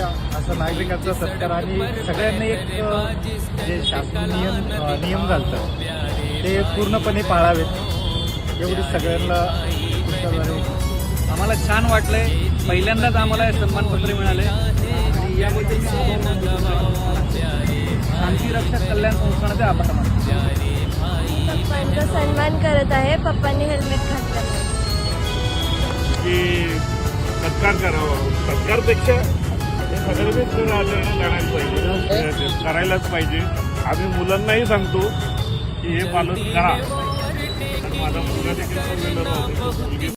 असं नागरिकांचा सत्कार आणि सगळ्यांनी एक जे शासन नियम घालतं ते पूर्णपणे पाळावेत एवढी सगळ्यांना आम्हाला छान वाटलंय. पहिल्यांदाच आम्हाला हे सन्मानपत्र मिळाले आणि याबद्दल शांती रक्षक कल्याण संस्थानाचे आभार मानतो. पप्पांचा सन्मान करत आहे. पप्पांनी हेल्मेट घातलं की सत्कार करावा. सत्कारपेक्षा हे सगळ्यांनीच आचरण करायला पाहिजे, करायलाच पाहिजे. आम्ही मुलांनाही सांगतो की हे पालन करा. माझा मुलगा देखील 4 व्हीलर वापरतो. मुलगी